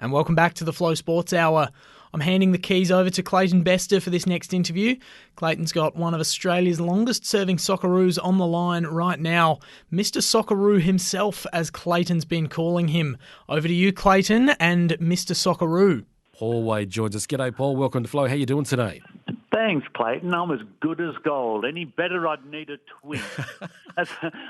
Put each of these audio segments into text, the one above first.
And welcome back to the Flow Sports Hour. I'm handing the keys over to Clayton Bester for this next interview. Clayton's got one of Australia's longest-serving Socceroos on the line right now, Mr. Socceroo himself, as Clayton's been calling him. Over to you, Clayton, and Mr. Socceroo. Paul Wade joins us. G'day, Paul. Welcome to Flow. How you doing today? Thanks, Clayton. I'm as good as gold. Any better, I'd need a twin.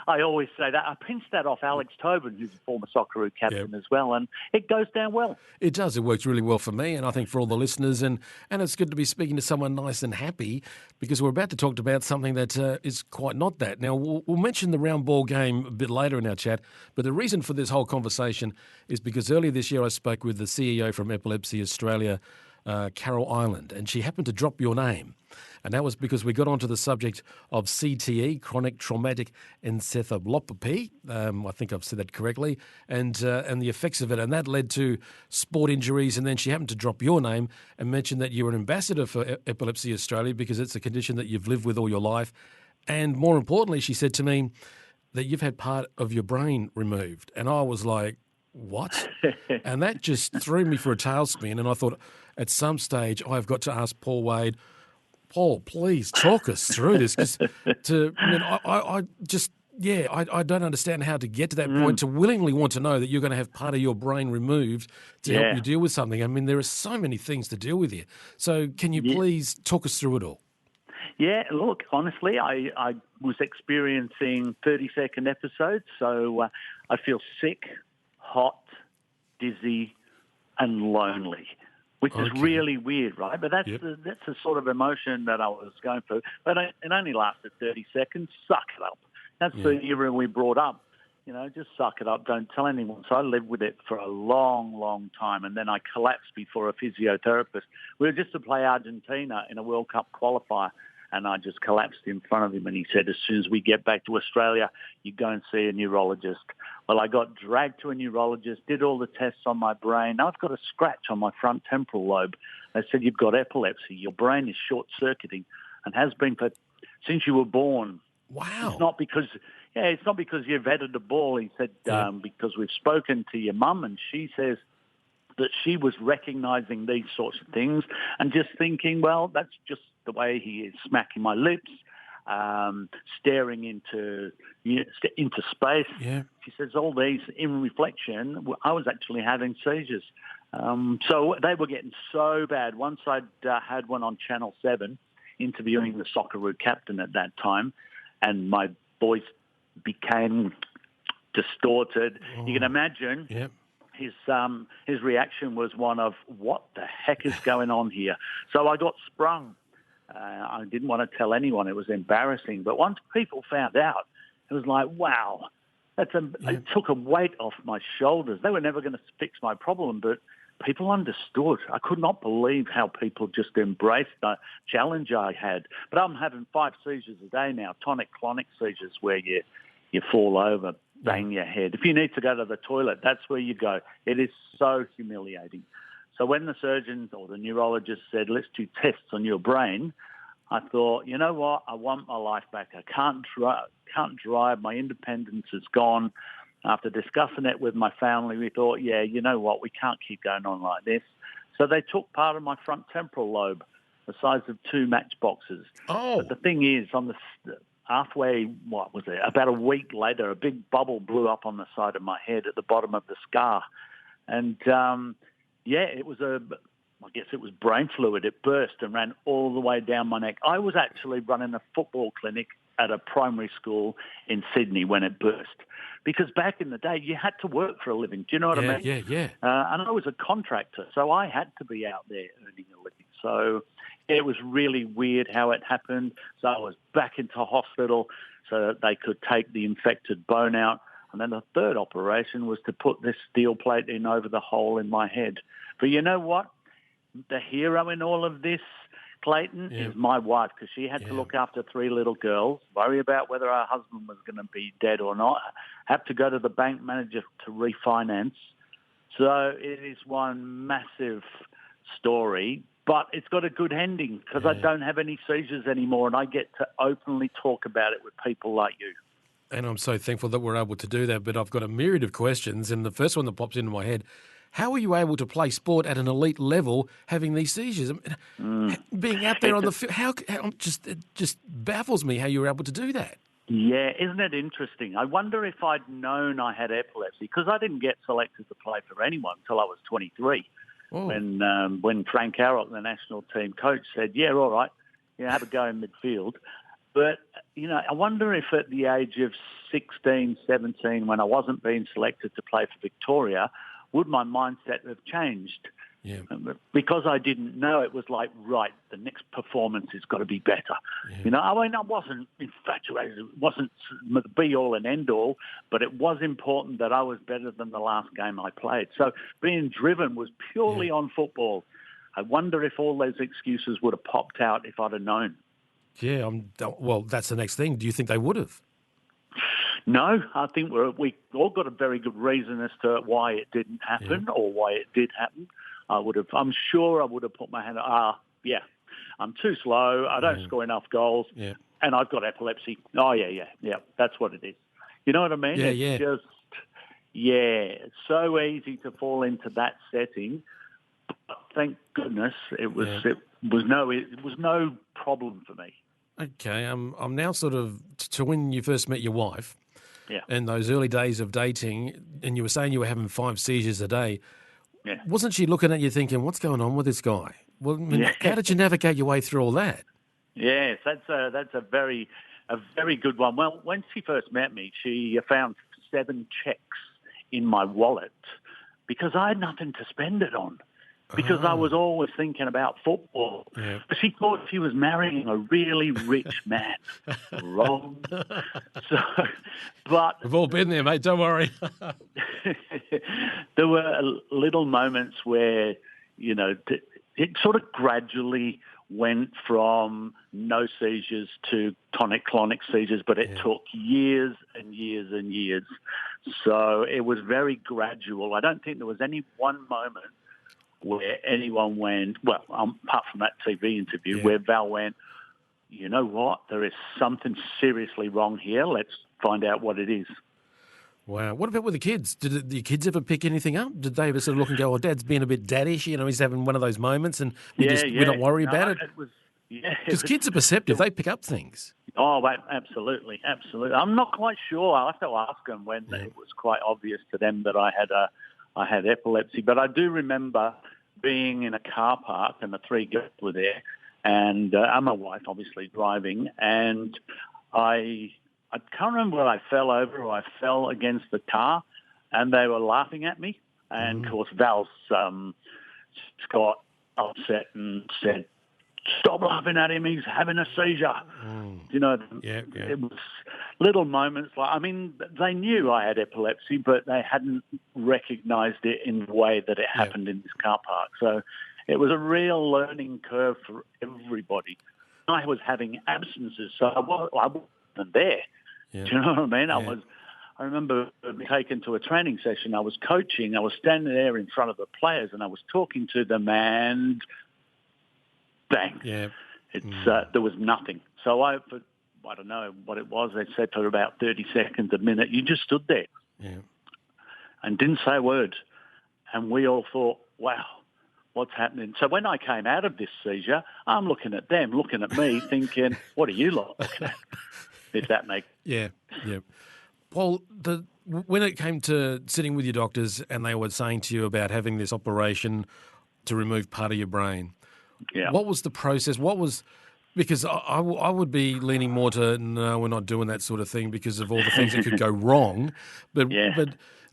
I always say that. I pinched that off Alex Tobin, who's a former Socceroo captain as well, and it goes down well. It does. It works really well for me, and I think for all the listeners. And it's good to be speaking to someone nice and happy, because we're about to talk about something that is quite not that. Now, we'll mention the round ball game a bit later in our chat, but the reason for this whole conversation is because earlier this year I spoke with the CEO from Epilepsy Australia, Carol Island, and she happened to drop your name. And that was because we got onto the subject of CTE, chronic traumatic encephalopathy. I think I've said that correctly, and the effects of it. And that led to sport injuries. And then she happened to drop your name and mention that you're an ambassador for Epilepsy Australia because it's a condition that you've lived with all your life. And more importantly, she said to me that you've had part of your brain removed. And I was like, what? And that just threw me for a tailspin. And I thought, at some stage, I've got to ask Paul Wade, Paul, please talk us through this. I don't understand how to get to that point, to willingly want to know that you're going to have part of your brain removed to help you deal with something. I mean, there are so many things to deal with here. So can you please talk us through it all? Yeah, look, honestly, I was experiencing 30-second episodes, so I feel sick, hot, dizzy, and lonely, which is really weird, right? But that's the sort of emotion that I was going through. But it only lasted 30 seconds. Suck it up. That's the era we brought up. You know, just suck it up. Don't tell anyone. So I lived with it for a long, long time. And then I collapsed before a physiotherapist. We were just to play Argentina in a World Cup qualifier. And I just collapsed in front of him, and he said, as soon as we get back to Australia, you go and see a neurologist. Well, I got dragged to a neurologist, did all the tests on my brain. Now I've got a scratch on my front temporal lobe. They said, you've got epilepsy. Your brain is short-circuiting and has been since you were born. Wow. It's not because you've headed the ball. He said, because we've spoken to your mum, and she says that she was recognizing these sorts of things and just thinking, well, that's just the way he is, smacking my lips, staring into space. Yeah. She says all these, in reflection, I was actually having seizures. So they were getting so bad. Once I'd had one on Channel 7 interviewing the Socceroo captain at that time, and my voice became distorted. You can imagine. Yep. His reaction was one of, what the heck is going on here? So I got sprung. I didn't want to tell anyone. It was embarrassing. But once people found out, it was like, wow, it took a weight off my shoulders. They were never going to fix my problem, but people understood. I could not believe how people just embraced the challenge I had. But I'm having 5 seizures a day now, tonic-clonic seizures, where you fall over, bang your head. If you need to go to the toilet, that's where you go. It is so humiliating. So when the surgeon or the neurologist said, let's do tests on your brain, I thought, you know what? I want my life back. I can't drive. My independence is gone. After discussing it with my family, we thought, yeah, you know what? We can't keep going on like this. So they took part of my front temporal lobe, the size of 2 matchboxes. Oh. But the thing is, on the halfway, about a week later, a big bubble blew up on the side of my head at the bottom of the scar. And, it was I guess it was brain fluid. It burst and ran all the way down my neck. I was actually running a football clinic at a primary school in Sydney when it burst. Because back in the day, you had to work for a living. Do you know what I mean? Yeah. And I was a contractor, so I had to be out there earning a living. So it was really weird how it happened. So I was back into hospital so that they could take the infected bone out. And then the third operation was to put this steel plate in over the hole in my head. But you know what? The hero in all of this, Clayton, is my wife, because she had to look after 3 little girls, worry about whether her husband was going to be dead or not, have to go to the bank manager to refinance. So it is one massive story, but it's got a good ending because I don't have any seizures anymore, and I get to openly talk about it with people like you. And I'm so thankful that we're able to do that, but I've got a myriad of questions, and the first one that pops into my head, How are you able to play sport at an elite level having these seizures? Being out there on the field, it just baffles me how you were able to do that. Yeah, isn't it interesting? I wonder if I'd known I had epilepsy, because I didn't get selected to play for anyone until I was 23. Oh. When Frank Arrock, the national team coach, said, yeah, all right, have a go in midfield. But, I wonder if at the age of 16, 17, when I wasn't being selected to play for Victoria, would my mindset have changed? Yeah. Because I didn't know, it was like, right, the next performance has got to be better. Yeah. I wasn't infatuated. It wasn't the be-all and end-all, but it was important that I was better than the last game I played. So being driven was purely on football. I wonder if all those excuses would have popped out if I'd have known. Yeah, well, that's the next thing. Do you think they would have? No, I think we all got a very good reason as to why it didn't happen or why it did happen. I'm sure I would have put my hand up. I'm too slow. I don't score enough goals. Yeah. And I've got epilepsy. Oh, yeah. That's what it is. You know what I mean? Yeah, It's it's so easy to fall into that setting. But thank goodness it was no problem for me. Okay, I'm now sort of to when you first met your wife. Yeah. And those early days of dating, and you were saying you were having 5 seizures a day. Yeah. Wasn't she looking at you thinking, what's going on with this guy? Well, how did you navigate your way through all that? Yes, that's a very good one. Well, when she first met me, she found 7 checks in my wallet because I had nothing to spend it on. Because I was always thinking about football. Yeah. She thought she was marrying a really rich man. Wrong. But We've all been there, mate. Don't worry. there were little moments where, it sort of gradually went from no seizures to tonic-clonic seizures, but it took years and years and years. So it was very gradual. I don't think there was any one moment where anyone went, apart from that TV interview, where Val went, you know what, there is something seriously wrong here. Let's find out what it is. Wow. What about with the kids? Did the kids ever pick anything up? Did they ever sort of look and go, Dad's being a bit daddish, he's having one of those moments and we don't worry about it? Because kids are perceptive. They pick up things. Oh, absolutely, absolutely. I'm not quite sure. I'll have to ask them when it was quite obvious to them that I had epilepsy. But I do remember being in a car park and the 3 girls were there and my wife obviously driving, and I can't remember whether I fell over or I fell against the car and they were laughing at me. And of course Val's got upset and said, stop laughing at him, he's having a seizure. It was little moments they knew I had epilepsy, but they hadn't recognised it in the way that it happened in this car park. So it was a real learning curve for everybody. I was having absences, so I wasn't there. Yeah. Do you know what I mean? I remember being taken to a training session. I was coaching. I was standing there in front of the players and I was talking to them and bang. Yeah. There was nothing. So I don't know what it was. They said for about 30 seconds, a minute, you just stood there and didn't say a word. And we all thought, wow, what's happening? So when I came out of this seizure, I'm looking at them, looking at me, thinking, what are you lot looking at? If that makes Yeah. Paul, when it came to sitting with your doctors and they were saying to you about having this operation to remove part of your brain, what was the process? Because I would be leaning more to, no, we're not doing that sort of thing because of all the things that could go wrong. But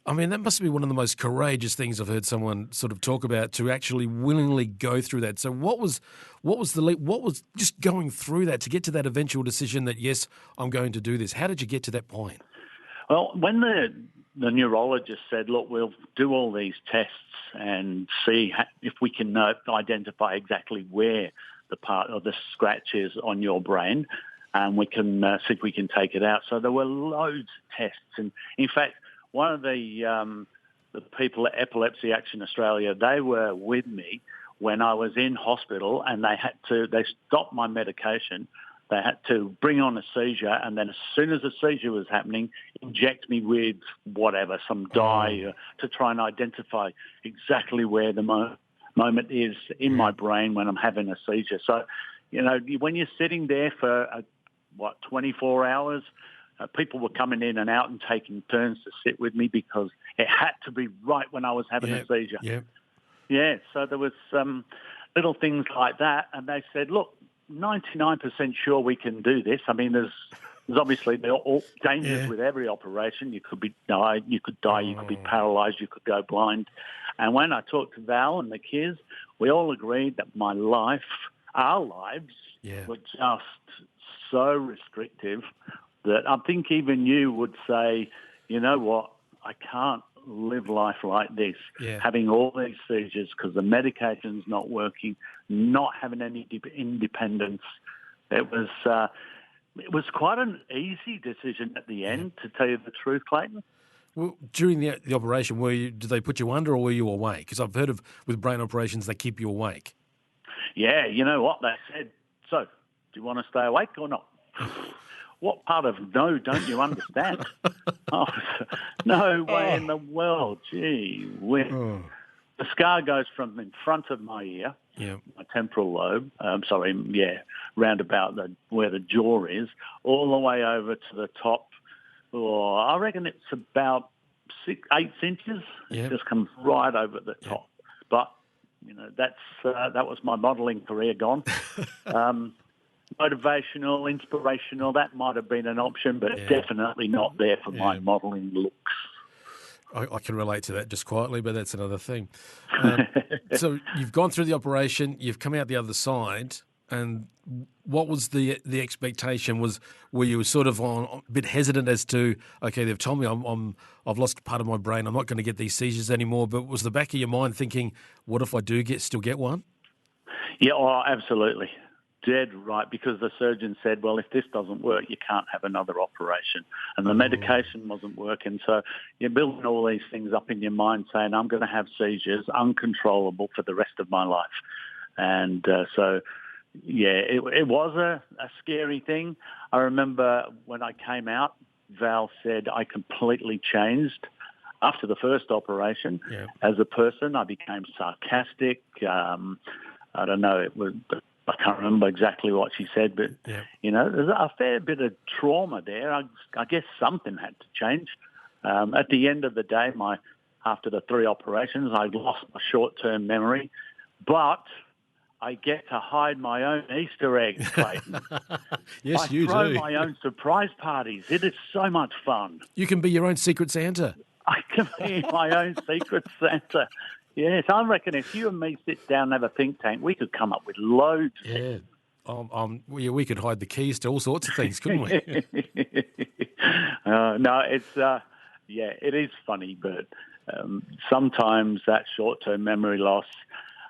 I mean, that must be one of the most courageous things I've heard someone sort of talk about, to actually willingly go through that. So what was just going through that to get to that eventual decision that, yes, I'm going to do this? How did you get to that point? Well, when the neurologist said, look, we'll do all these tests and see if we can identify exactly where the part of the scratch is on your brain, and we can see if we can take it out. So there were loads of tests. And in fact, one of the people at Epilepsy Action Australia, they were with me when I was in hospital, and they stopped my medication. they had to bring on a seizure, and then as soon as a seizure was happening, inject me with whatever, some dye to try and identify exactly where the moment is in my brain when I'm having a seizure. So, when you're sitting there for, 24 hours, people were coming in and out and taking turns to sit with me because it had to be right when I was having a seizure. Yeah, so there was some little things like that, and they said, look, 99% sure we can do this. I mean, there's obviously all dangers with every operation. You could die, you could be paralysed, you could go blind. And when I talked to Val and the kids, we all agreed that our lives were just so restrictive that I think even you would say, you know what, I can't live life like this, having all these seizures because the medication's not working, not having any independence. It was quite an easy decision at the end, to tell you the truth, Clayton. Well, during the operation, did they put you under or were you awake? Because I've heard with brain operations, they keep you awake. Yeah, you know what? They said, so, do you want to stay awake or not? What part of no don't you understand? No way in the world. Gee whiz. The scar goes from in front of my ear, my temporal lobe, round about where the jaw is, all the way over to the top. I reckon it's about 8 inches. It just comes right over the top. But, that was my modelling career gone. Motivational, inspirational, that might have been an option, but definitely not there for my modelling looks. I can relate to that just quietly, but that's another thing. So you've gone through the operation, you've come out the other side, and what was the expectation? Were you sort of a bit hesitant as to, okay, they've told me I've lost part of my brain, I'm not going to get these seizures anymore, but was the back of your mind thinking, what if I do still get one? Yeah, absolutely. Dead right, because the surgeon said, well, if this doesn't work, you can't have another operation. And the medication wasn't working. So you're building all these things up in your mind saying, I'm going to have seizures, uncontrollable for the rest of my life. And it was a scary thing. I remember when I came out, Val said I completely changed after the first operation. As a person. I became sarcastic. I don't know, I can't remember exactly what she said, but, there's a fair bit of trauma there. I guess something had to change. At the end of the day, after the 3 operations, I lost my short-term memory, but I get to hide my own Easter eggs, Clayton. Yes, you do. I throw my own surprise parties. It is so much fun. You can be your own Secret Santa. I can be my own Secret Santa. Yes, I reckon if you and me sit down and have a think tank, we could come up with loads. Yeah. We could hide the keys to all sorts of things, couldn't we? No, it's it is funny, but sometimes that short-term memory loss,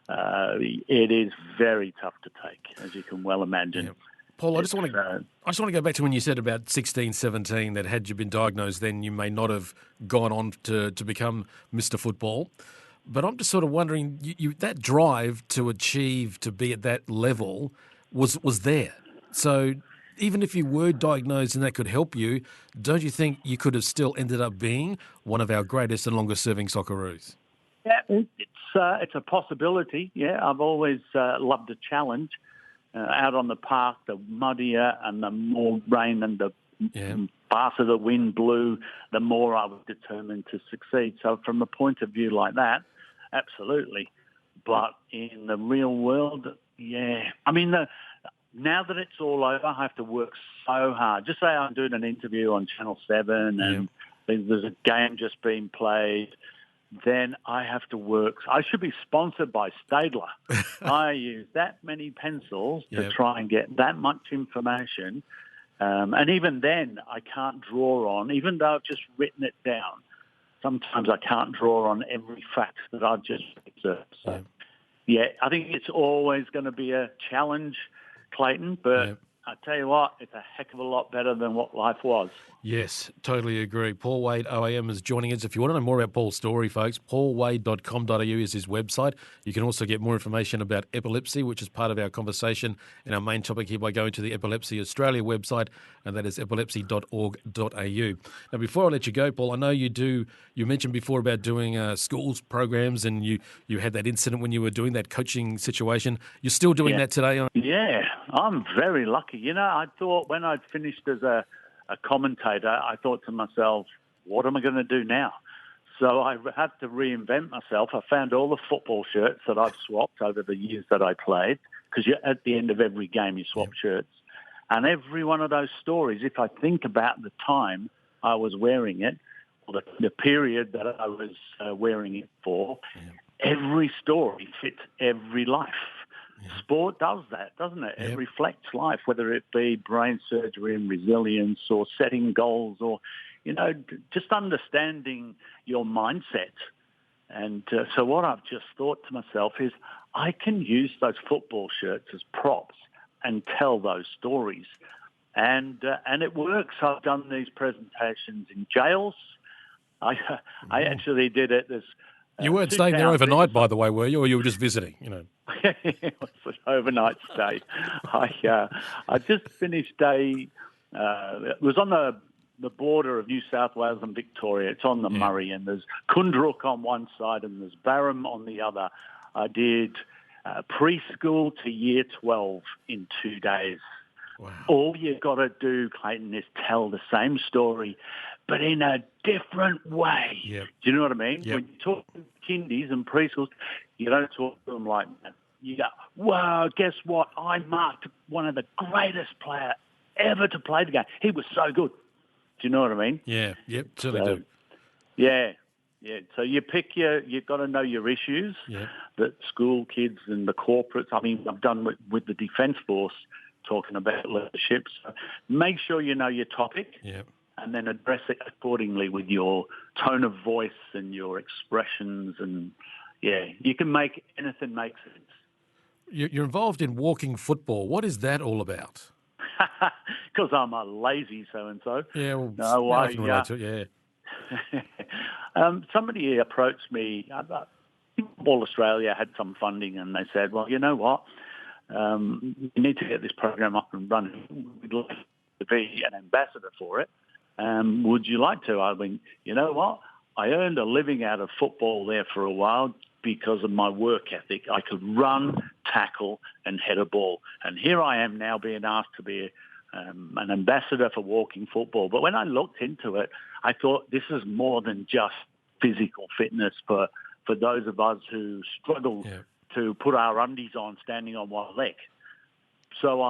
it is very tough to take, as you can well imagine. Yeah. Paul, I just want to go back to when you said about 16, 17, that had you been diagnosed then, you may not have gone on to become Mr. Football. But I'm just sort of wondering, that drive to achieve, to be at that level was there. So even if you were diagnosed and that could help you, don't you think you could have still ended up being one of our greatest and longest-serving Socceroos? Yeah, it's a possibility. Yeah, I've always loved a challenge. Out on the park, the muddier and the more rain and the faster the wind blew, the more I was determined to succeed. So from a point of view like that, absolutely. But in the real world, I mean, now that it's all over, I have to work so hard. Just say I'm doing an interview on Channel 7 and there's a game just being played, then I have to work. I should be sponsored by Stadler. I use that many pencils to try and get that much information. And even then, I can't draw on, even though I've just written it down, sometimes I can't draw on every fact that I've just observed. So, I think it's always going to be a challenge, Clayton, but I tell you what, it's a heck of a lot better than what life was. Yes, totally agree. Paul Wade, OAM, is joining us. If you want to know more about Paul's story, folks, paulwade.com.au is his website. You can also get more information about epilepsy, which is part of our conversation and our main topic here, by going to the Epilepsy Australia website, and that is epilepsy.org.au. Now, before I let you go, Paul, I know you mentioned before about doing schools programs, and you had that incident when you were doing that coaching situation. You're still doing that today? Yeah, I'm very lucky. You know, I thought when I'd finished as a commentator, I thought to myself, what am I going to do now? So I had to reinvent myself. I found all the football shirts that I've swapped over the years that I played, because at the end of every game you swap shirts. And every one of those stories, if I think about the time I was wearing it, or the period that I was wearing it for, every story fits every life. Sport does that, doesn't it? It reflects life, whether it be brain surgery and resilience, or setting goals, or, you know, just understanding your mindset. And so what I've just thought to myself is, I can use those football shirts as props and tell those stories. And it works. I've done these presentations in jails. I actually did it. You weren't staying there overnight, by the way, were you? Or you were just visiting, you know? It was an overnight stay. I just finished it was on the border of New South Wales and Victoria. It's on the Murray, and there's Kundrook on one side and there's Barham on the other. I did preschool to year 12 in 2 days. Wow. All you got to do, Clayton, is tell the same story, but in a different way. Yep. Do you know what I mean? Yep. When you talk to kindies and preschools, you don't talk to them like that. You go, wow, guess what? I marked one of the greatest player ever to play the game. He was so good. Do you know what I mean? Yeah, yep, certainly do. Yeah. So you've got to know your issues, that school kids and the corporates. I mean, I've done with the Defence Force, talking about leadership. So make sure you know your topic. Yep. And then address it accordingly with your tone of voice and your expressions. And, you can make anything make sense. You're involved in walking football. What is that all about? Because I'm a lazy so-and-so. Yeah, well, no, I can relate to it, somebody approached me. All Australia had some funding, and they said, well, you know what? You need to get this program up and running. We'd like to be an ambassador for it. Would you like to? I mean, you know what? I earned a living out of football there for a while because of my work ethic. I could run, tackle, and head a ball. And here I am now being asked to be an ambassador for walking football. But when I looked into it, I thought this is more than just physical fitness for those of us who struggle to put our undies on standing on one leg. So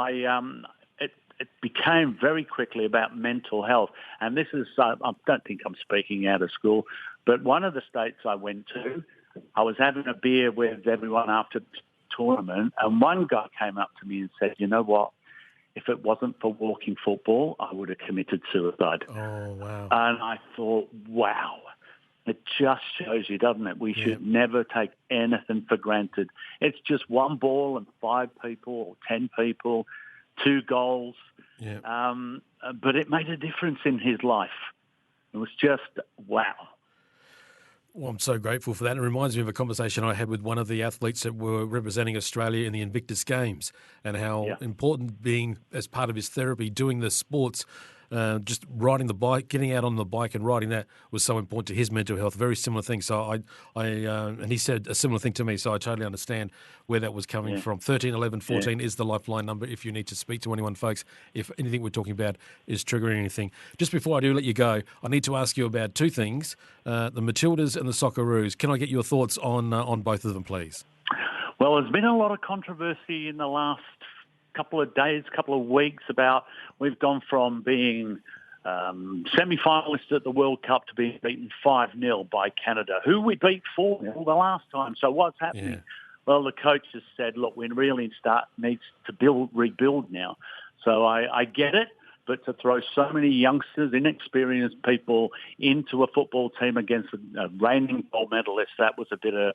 it became very quickly about mental health. And this is, I don't think I'm speaking out of school, but one of the states I went to, I was having a beer with everyone after the tournament, and one guy came up to me and said, you know what? If it wasn't for walking football, I would have committed suicide. Oh, wow. And I thought, wow. It just shows you, doesn't it? We should never take anything for granted. It's just one ball and 5 people or 10 people, 2 goals. Yeah. But it made a difference in his life. It was just, wow. Well, I'm so grateful for that. It reminds me of a conversation I had with one of the athletes that were representing Australia in the Invictus Games, and how important being, as part of his therapy, doing the sports, just riding the bike, getting out on the bike and riding that was so important to his mental health. Very similar thing. So and he said a similar thing to me, so I totally understand where that was coming from. 13 11 14 is the lifeline number if you need to speak to anyone, folks, if anything we're talking about is triggering anything. Just before I do let you go, I need to ask you about 2 things, the Matildas and the Socceroos. Can I get your thoughts on both of them, please? Well, there's been a lot of controversy in the last couple of days, couple of weeks about we've gone from being semi-finalists at the World Cup to being beaten 5-0 by Canada, who we beat 4-0 the last time. So what's happening? Yeah. Well, the coach has said, look, we really needs to rebuild now. So I get it, but to throw so many youngsters, inexperienced people into a football team against a reigning gold medalist, that was a bit of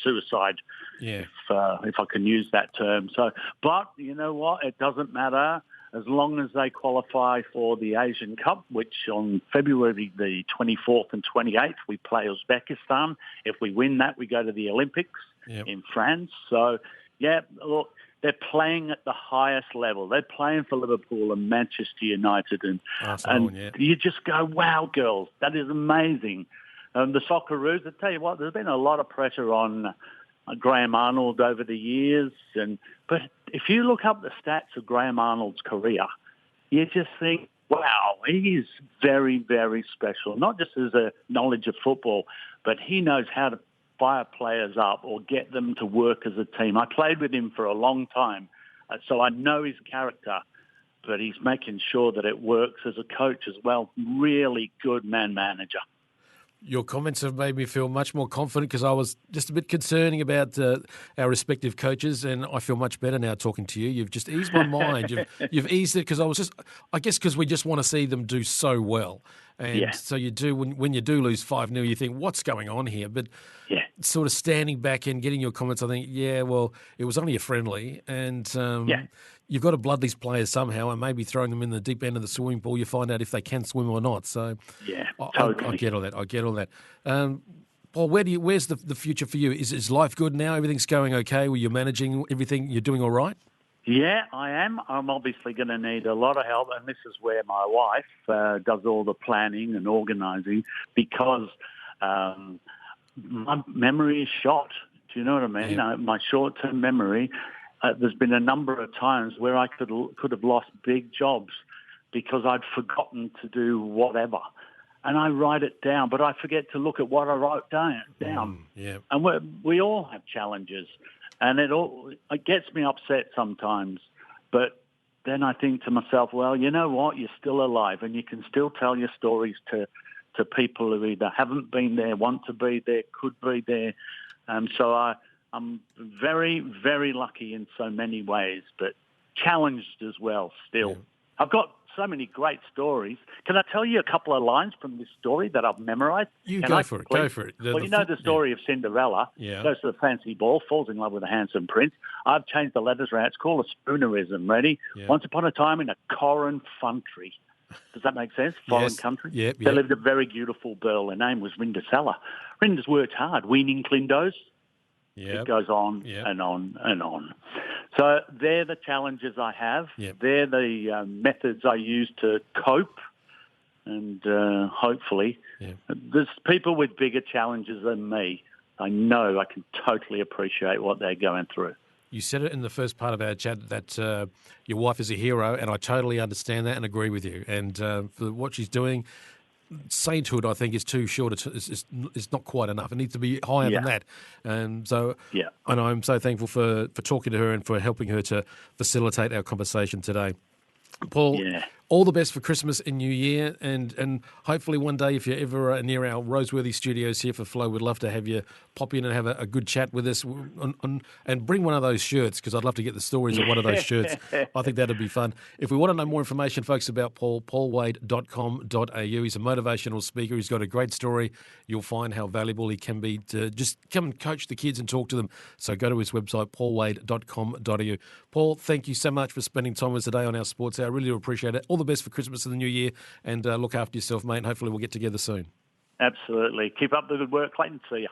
suicide, if I can use that term. So, but you know what? It doesn't matter. as long as they qualify for the Asian Cup, which on February the 24th and 28th, we play Uzbekistan. If we win that, we go to the Olympics in France. So, yeah, look, they're playing at the highest level. They're playing for Liverpool and Manchester United. And you just go, wow, girls, that is amazing. The Socceroos, I tell you what, there's been a lot of pressure on Graham Arnold over the years. But if you look up the stats of Graham Arnold's career, you just think, wow, he is very, very special. Not just as a knowledge of football, but he knows how to fire players up or get them to work as a team. I played with him for a long time, so I know his character, but he's making sure that it works as a coach as well. Really good man-manager. Your comments have made me feel much more confident because I was just a bit concerning about our respective coaches, and I feel much better now talking to you. You've just eased my mind. You've eased it because I guess because we just want to see them do so well. And so you do, when you do lose 5-0, you think, what's going on here? But sort of standing back and getting your comments, I think, well, it was only a friendly, and you've got to blood these players somehow, and maybe throwing them in the deep end of the swimming pool, you find out if they can swim or not. So totally. I get all that. I get all that. Paul, where's the future for you? Is life good now? Everything's going okay? You're managing everything? You're doing all right? Yeah, I am. I'm obviously going to need a lot of help, and this is where my wife does all the planning and organising because my memory is shot. Do you know what I mean? Yeah. My short-term memory, there's been a number of times where I could have lost big jobs because I'd forgotten to do whatever. And I write it down, but I forget to look at what I wrote down. And we all have challenges. And it gets me upset sometimes. But then I think to myself, well, you know what? You're still alive and you can still tell your stories to people who either haven't been there, want to be there, could be there. So I'm very, very lucky in so many ways, but challenged as well still. Yeah. I've got so many great stories. Can I tell you a couple of lines from this story that I've memorized? Go for it. Well, you know the story of Cinderella. Goes to the fancy ball, falls in love with a handsome prince. I've changed the letters around. It's called a spoonerism. Ready? Yeah. Once upon a time in a foreign country. Does that make sense? Foreign country? Yep. There lived a very beautiful girl. Her name was Rinda Seller. Rinda's worked hard, weaning Clindos. It goes on and on and on. So they're the challenges I have. Yep. They're the methods I use to cope. And hopefully there's people with bigger challenges than me. I know I can totally appreciate what they're going through. You said it in the first part of our chat that your wife is a hero, and I totally understand that and agree with you. And for what she's doing, sainthood, I think, is too short. It's not quite enough. It needs to be higher than that. And so, and I'm so thankful for talking to her and for helping her to facilitate our conversation today. Paul, all the best for Christmas and New Year, and hopefully one day, if you're ever near our Roseworthy studios here for Flow, we'd love to have you pop in and have a good chat with us and bring one of those shirts, because I'd love to get the stories of one of those shirts. I think that'd be fun. If we want to know more information, folks, about Paul, paulwade.com.au. He's a motivational speaker. He's got a great story. You'll find how valuable he can be to just come and coach the kids and talk to them. So go to his website, paulwade.com.au. Paul, thank you so much for spending time with us today on our Sports Hour. I really do appreciate it. All the best for Christmas and the New Year, and look after yourself, mate, and hopefully we'll get together soon. Absolutely. Keep up the good work, Clayton. See you.